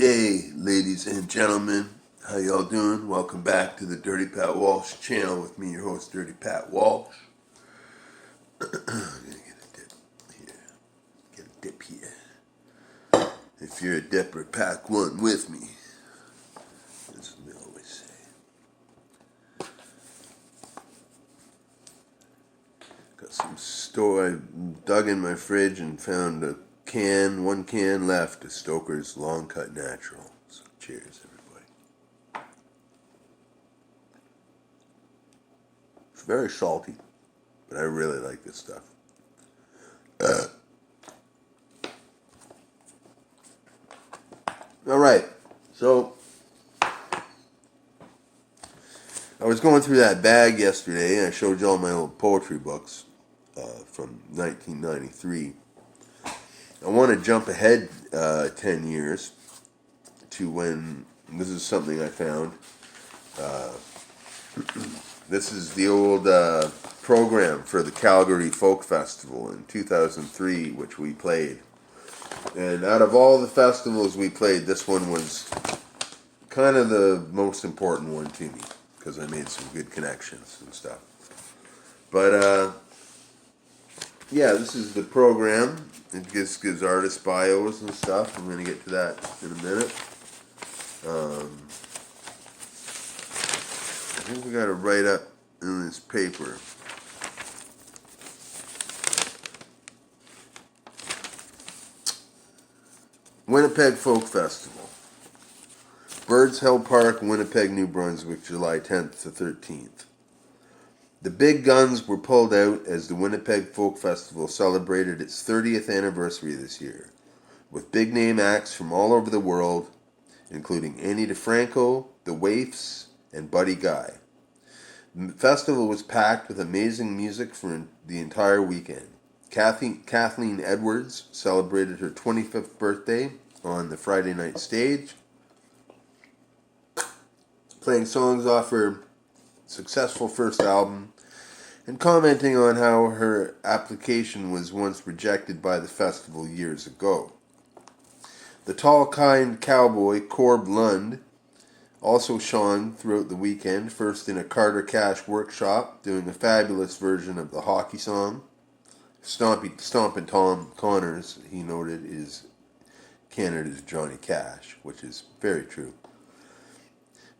day, ladies and gentlemen. How y'all doing? Welcome back to the Dirty Pat Walsh channel with me, your host, Dirty Pat Walsh. I'm gonna get a dip here. Get a dip here. If you're a dipper, pack one with me. That's what we always say. Got some store. I dug in my fridge and found one can left of Stoker's Long Cut Natural. So cheers, everybody. It's very salty, but I really like this stuff. All right, so I was going through that bag yesterday, and I showed you all my old poetry books from 1993. I want to jump ahead 10 years to when, this is something I found. This is the old program for the Calgary Folk Festival in 2003, which we played. And out of all the festivals we played, this one was kind of the most important one to me, because I made some good connections and stuff. But, yeah, this is the program. It just gives artist bios and stuff. I'm going to get to that in a minute. I think we got to write up in this paper. Winnipeg Folk Festival. Birds Hill Park, Winnipeg, New Brunswick, July 10th to 13th. The big guns were pulled out as the Winnipeg Folk Festival celebrated its 30th anniversary this year, with big-name acts from all over the world, including Annie DeFranco, The Waifs, and Buddy Guy. The festival was packed with amazing music for the entire weekend. Kathleen Edwards celebrated her 25th birthday on the Friday night stage, playing songs off her successful first album, and commenting on how her application was once rejected by the festival years ago. The tall, kind cowboy Corb Lund also shone throughout the weekend, first in a Carter Cash workshop, doing a fabulous version of the hockey song. Stompin' Tom Connors, he noted, is Canada's Johnny Cash, which is very true.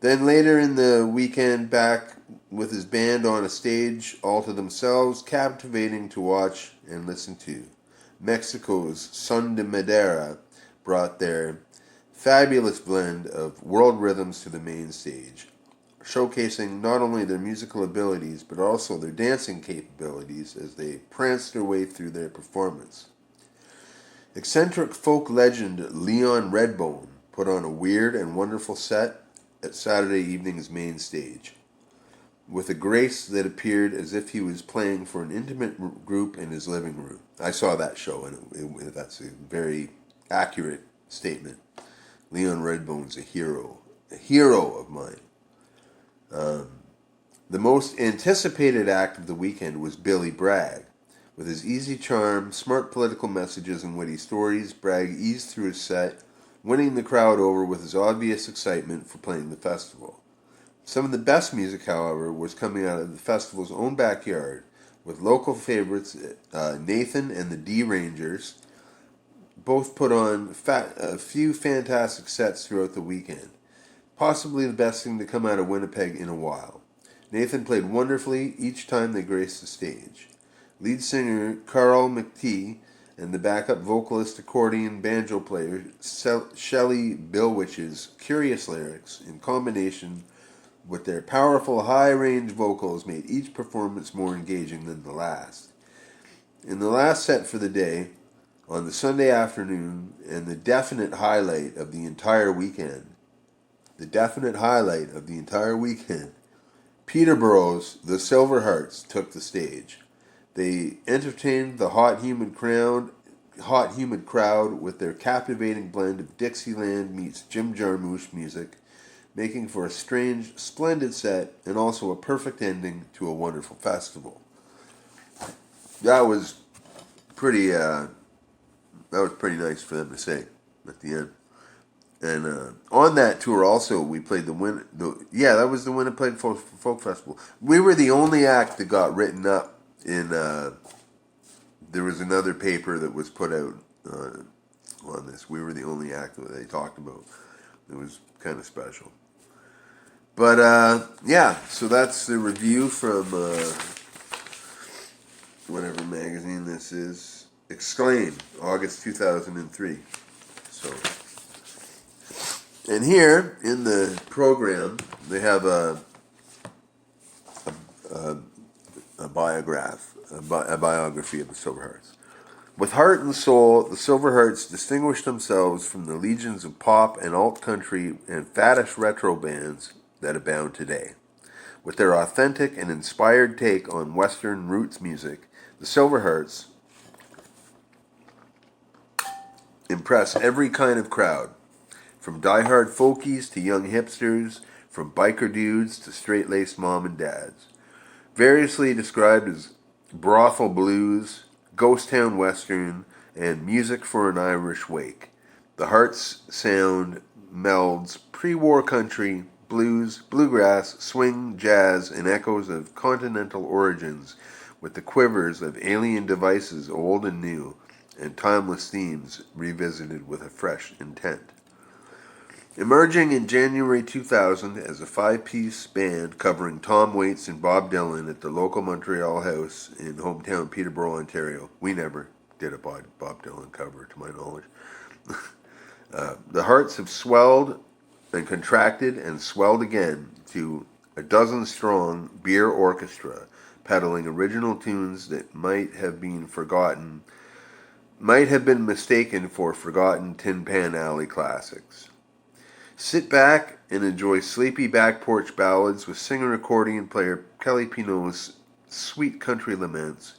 Then later in the weekend, back with his band on a stage all to themselves, captivating to watch and listen to. Mexico's Son de Madera brought their fabulous blend of world rhythms to the main stage, showcasing not only their musical abilities but also their dancing capabilities as they pranced their way through their performance. Eccentric folk legend Leon Redbone put on a weird and wonderful set at Saturday evening's main stage, with a grace that appeared as if he was playing for an intimate group in his living room. I saw that show, and that's a very accurate statement. Leon Redbone's a hero of mine. The most anticipated act of the weekend was Billy Bragg. With his easy charm, smart political messages, and witty stories, Bragg eased through his set, winning the crowd over with his obvious excitement for playing the festival. Some of the best music, however, was coming out of the festival's own backyard, with local favorites Nathan and the D Rangers both put on a few fantastic sets throughout the weekend. Possibly the best thing to come out of Winnipeg in a while. Nathan played wonderfully each time they graced the stage. Lead singer Carl McTee and the backup vocalist, accordion, banjo player Shelley Bilwich's curious lyrics, in combination with their powerful high-range vocals, made each performance more engaging than the last. In the last set for the day, on the Sunday afternoon, and the definite highlight of the entire weekend, Peterborough's The Silver Hearts took the stage. They entertained the hot, humid crowd with their captivating blend of Dixieland meets Jim Jarmusch music, making for a strange, splendid set and also a perfect ending to a wonderful festival. That was pretty nice for them to say at the end. And on that tour, also we played that was the Winnipeg Folk Festival. We were the only act that got written up in. There was another paper that was put out on this. We were the only act that they talked about. It was kind of special. But yeah, so that's the review from whatever magazine this is. Exclaim, August 2003. So. And here in the program, they have a biography of the Silverhearts. With heart and soul, the Silverhearts distinguished themselves from the legions of pop and alt-country and faddish retro bands that abound today. With their authentic and inspired take on Western roots music, the Silverhearts impress every kind of crowd. From die-hard folkies to young hipsters, from biker dudes to straight-laced mom and dads. Variously described as brothel blues, ghost town western, and music for an Irish wake. The Hearts sound melds pre-war country, blues, bluegrass, swing, jazz, and echoes of continental origins with the quivers of alien devices old and new, and timeless themes revisited with a fresh intent. Emerging in January 2000 as a five-piece band covering Tom Waits and Bob Dylan at the local Montreal House in hometown Peterborough, Ontario. We never did a Bob Dylan cover, to my knowledge. The Hearts have swelled and contracted and swelled again to a dozen-strong beer orchestra, peddling original tunes that might have been mistaken for forgotten Tin Pan Alley classics. Sit back and enjoy sleepy back porch ballads with singer-accordion player Kelly Pinot's sweet country laments.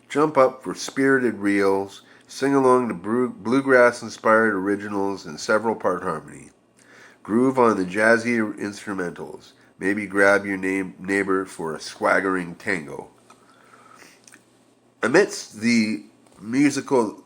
Jump up for spirited reels, sing along to bluegrass-inspired originals in several-part harmony. Groove on the jazzy instrumentals. Maybe grab your neighbor for a swaggering tango. Amidst the swing musical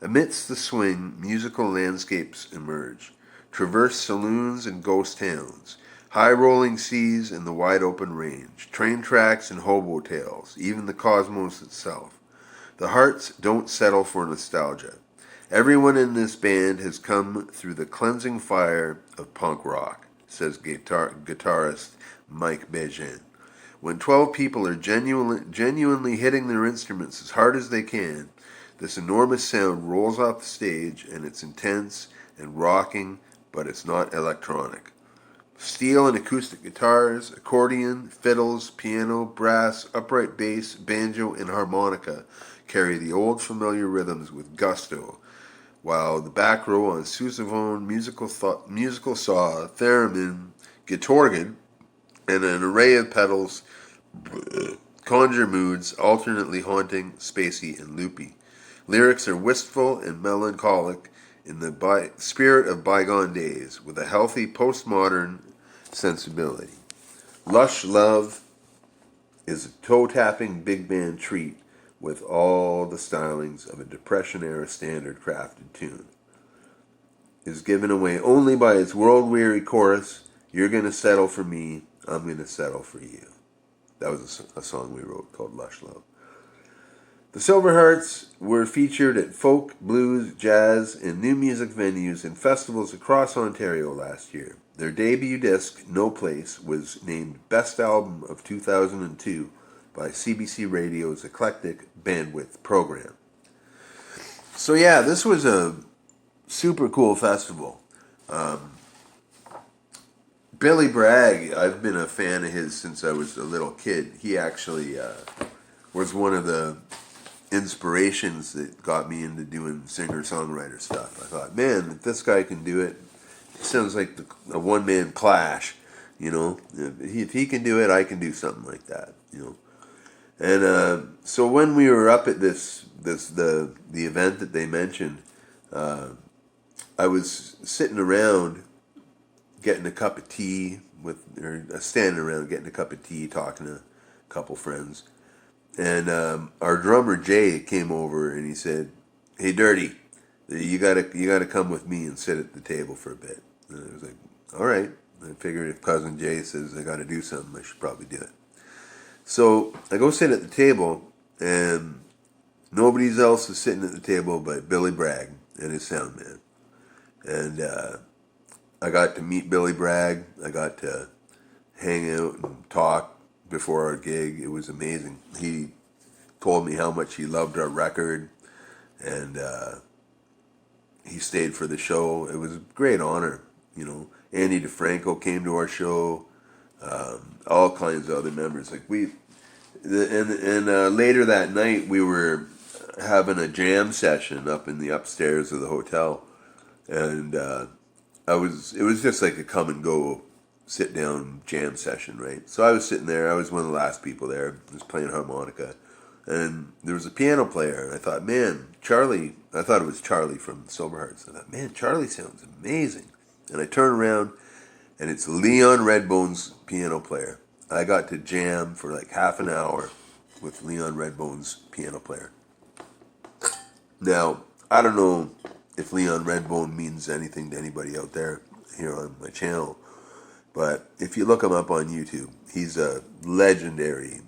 Amidst the swing, musical landscapes emerge. Traverse saloons and ghost towns, high-rolling seas and the wide-open range, train tracks and hobo tales, even the cosmos itself. The Hearts don't settle for nostalgia. Everyone in this band has come through the cleansing fire of punk rock, says guitarist Mike Bejin. When 12 people are genuinely hitting their instruments as hard as they can, this enormous sound rolls off the stage, and it's intense and rocking, but it's not electronic. Steel and acoustic guitars, accordion, fiddles, piano, brass, upright bass, banjo, and harmonica carry the old familiar rhythms with gusto, while the back row on sousaphone, musical saw, theremin, guitargan, and an array of pedals conjure moods alternately haunting, spacey, and loopy. Lyrics are wistful and melancholic in the spirit of bygone days, with a healthy postmodern sensibility. Lush Love is a toe-tapping big band treat with all the stylings of a Depression-era standard crafted tune. Is given away only by its world-weary chorus, "You're gonna settle for me, I'm gonna settle for you." That was a song we wrote called Lush Love. The Silverhearts were featured at folk, blues, jazz, and new music venues and festivals across Ontario last year. Their debut disc, No Place, was named Best Album of 2002 by CBC Radio's Eclectic Bandwidth program. So yeah, this was a super cool festival. Billy Bragg, I've been a fan of his since I was a little kid. He actually was one of the inspirations that got me into doing singer-songwriter stuff. I thought, man, if this guy can do it, it sounds like a one-man Clash, you know. If he can do it, I can do something like that, you know. And so when we were up at the event that they mentioned, I was sitting around getting a cup of tea standing around getting a cup of tea, talking to a couple friends. And our drummer Jay came over and he said, "Hey, Dirty, you gotta come with me and sit at the table for a bit." And I was like, "All right." I figured if cousin Jay says I got to do something, I should probably do it. So I go sit at the table, and nobody else is sitting at the table but Billy Bragg and his sound man. And I got to meet Billy Bragg. I got to hang out and talk before our gig. It was amazing. He told me how much he loved our record, and he stayed for the show. It was a great honor, you know. Andy DeFranco came to our show. All kinds of other members. Like later that night we were having a jam session up in the upstairs of the hotel, and it was just like a come and go, sit down jam session, right? So I was sitting there. I was one of the last people there. I was playing harmonica, and there was a piano player. And I thought, man, Charlie. I thought it was Charlie from Silverhearts. I thought, man, Charlie sounds amazing. And I turn around, and it's Leon Redbone's piano player. I got to jam for like half an hour with Leon Redbone's piano player. Now, I don't know if Leon Redbone means anything to anybody out there here on my channel, but if you look him up on YouTube, he's a legendary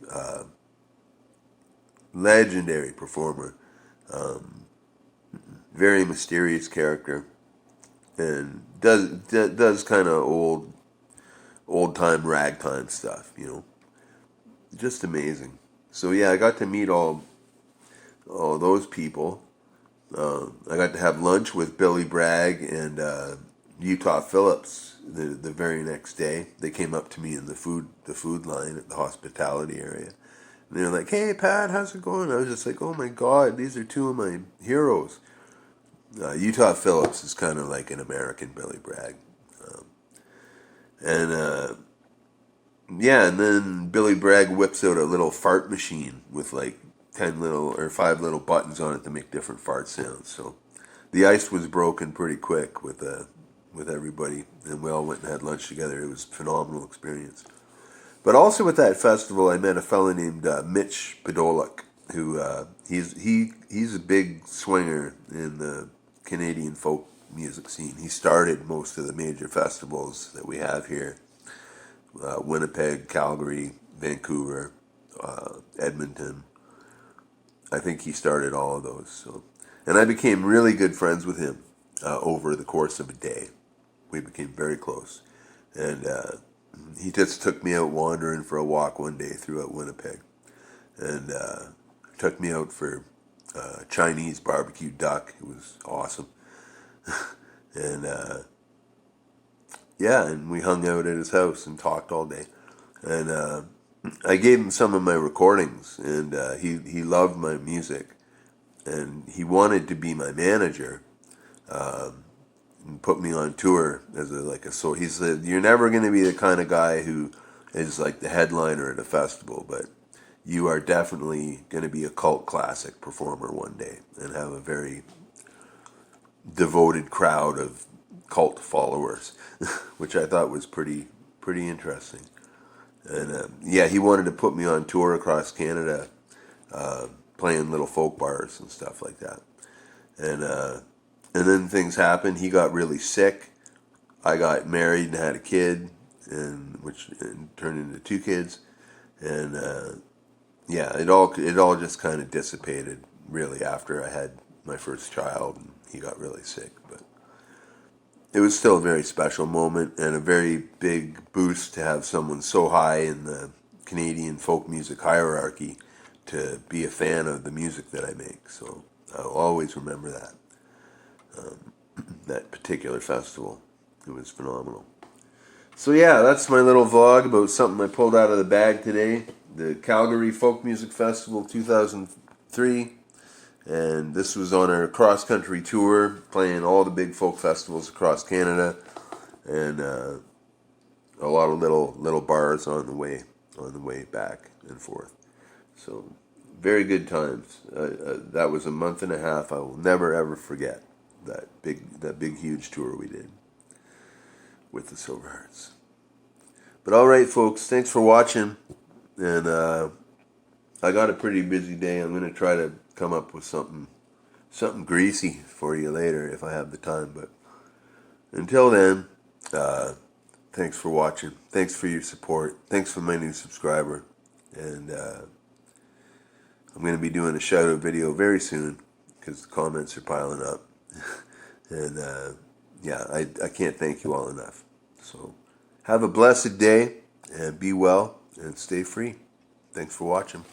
performer, very mysterious character, and does kind of old time ragtime stuff, you know, just amazing. So yeah, I got to meet all those people. I got to have lunch with Billy Bragg and Utah Phillips the very next day. They came up to me in the food line at the hospitality area. And they were like, "Hey, Pat, how's it going?" I was just like, "Oh my God, these are two of my heroes." Utah Phillips is kind of like an American Billy Bragg. And yeah, and then Billy Bragg whips out a little fart machine with like 10 little or 5 little buttons on it to make different fart sounds. So the ice was broken pretty quick with everybody, and we all went and had lunch together. It was a phenomenal experience. But also at that festival, I met a fella named Mitch Podolak, who he's a big swinger in the Canadian folk music scene. He started most of the major festivals that we have here: Winnipeg, Calgary, Vancouver, Edmonton. I think he started all of those. So, and I became really good friends with him over the course of a day. We became very close, and he just took me out wandering for a walk one day throughout Winnipeg, and took me out for Chinese barbecue duck. It was awesome, and yeah, and we hung out at his house and talked all day, and I gave him some of my recordings, and he loved my music, and he wanted to be my manager. And put me on tour as so he said, "You're never going to be the kind of guy who is like the headliner at a festival, but you are definitely going to be a cult classic performer one day and have a very devoted crowd of cult followers," which I thought was pretty interesting. And yeah, he wanted to put me on tour across Canada, playing little folk bars and stuff like that. And then things happened. He got really sick. I got married and had a kid, which turned into 2 kids. And yeah, it all just kind of dissipated really after I had my first child, and he got really sick. But it was still a very special moment and a very big boost to have someone so high in the Canadian folk music hierarchy to be a fan of the music that I make. So I'll always remember that. That particular festival. It was phenomenal. So yeah, that's my little vlog about something I pulled out of the bag today. The Calgary Folk Music Festival 2003. And this was on our cross-country tour, playing all the big folk festivals across Canada. And a lot of little bars on the way back and forth. So very good times. That was a month and a half I will never ever forget. That big huge tour we did with the Silverhearts. But all right, folks, thanks for watching, and I got a pretty busy day. I'm going to try to come up with something greasy for you later if I have the time. But until then, thanks for watching. Thanks for your support. Thanks for my new subscriber. And I'm going to be doing a shout-out video very soon because the comments are piling up. And yeah, I can't thank you all enough. So have a blessed day and be well and stay free. Thanks for watching.